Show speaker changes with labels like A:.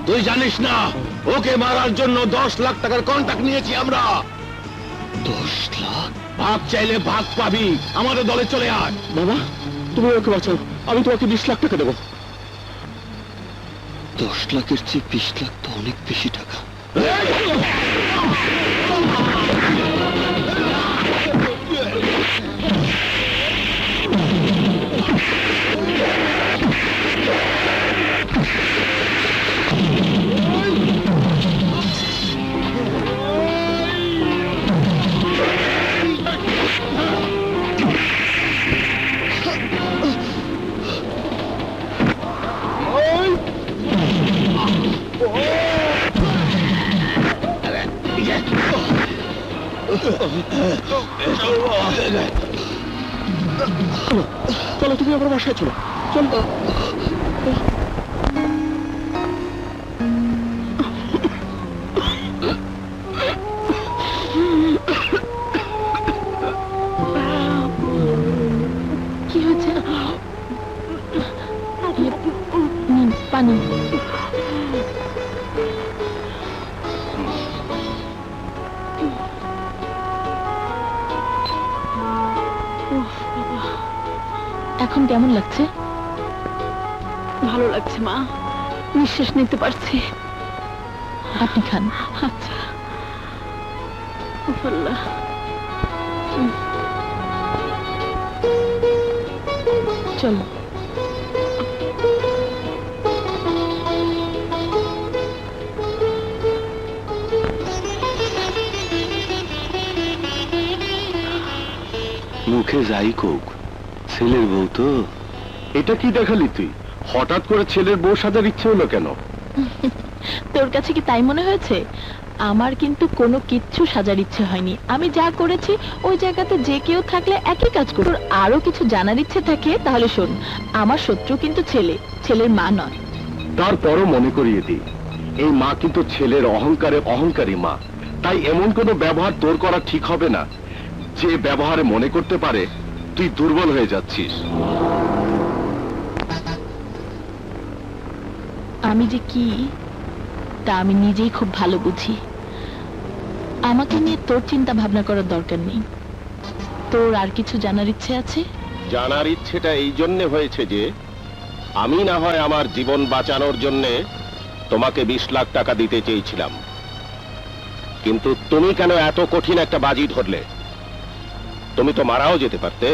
A: তুই জানিস না ওকে মারার জন্য 10 লাখ টাকার কন্ট্রাক্ট নিয়েছি আমরা।
B: 10 লাখ?
A: ভাগ চাইলে ভাগ পাবি, আমাদের দলে চলে আয়।
C: বাবা তুমি ওকে বাঁচাও, আমি তোমাকে 20 লাখ টাকা দেবো।
B: 10 লাখের চেয়ে 20 লাখ তো অনেক বেশি টাকা।
C: চলো তুমি আমার বাসায় চলো, চলো।
D: কি হয়েছে? নিন পানি। এখন কেমন লাগছে?
E: ভালো লাগছে মা, নিঃশ্বাস নিতে পারছি।
D: আপনি খান।
E: আচ্ছা আল্লাহ।
D: চলো।
A: মুখে যাই কোক, ছেলের বউ তো।
C: এটা কি দেখালি তুই? হঠাৎ করে ছেলের বউ সাজার ইচ্ছে হলো কেন?
D: তোর কাছে কি তাই মনে হয়েছে? আমার কিন্তু কোনো কিচ্ছু সাজার ইচ্ছে হয়নি। আমি যা করেছি ওই জায়গাতে যে কেউ থাকলে একই কাজ করো। তোর আরো কিছু জানার ইচ্ছে থাকে তাহলে শোন, আমার শত্রু কিন্তু ছেলে, ছেলের মা নয়।
C: তারপরও মনে করিয়ে দিই, এই মা কিন্তু ছেলের অহংকারে অহংকারী মা। তাই এমন কোনো ব্যবহার তোর করা ঠিক হবে না যে ব্যবহারে মনে করতে পারে তুই দুর্বল হয়ে যাচ্ছিস।
D: আমি যে কি তা আমি নিজেই খুব ভালো বুঝি। আমাকে নিয়ে তোর চিন্তা ভাবনা করার দরকার নেই। তোর আর কিছু জানার ইচ্ছে আছে?
A: জানার ইচ্ছেটা এই জন্য হয়েছে যে আমি না হয় আমার জীবন বাঁচানোর জন্য তোমাকে 20 লাখ টাকা দিতে চেয়েছিলাম, কিন্তু তুমি কেন এত কঠিন একটা বাজি ধরলে? তুমি তো মারাও যেতে পারতে।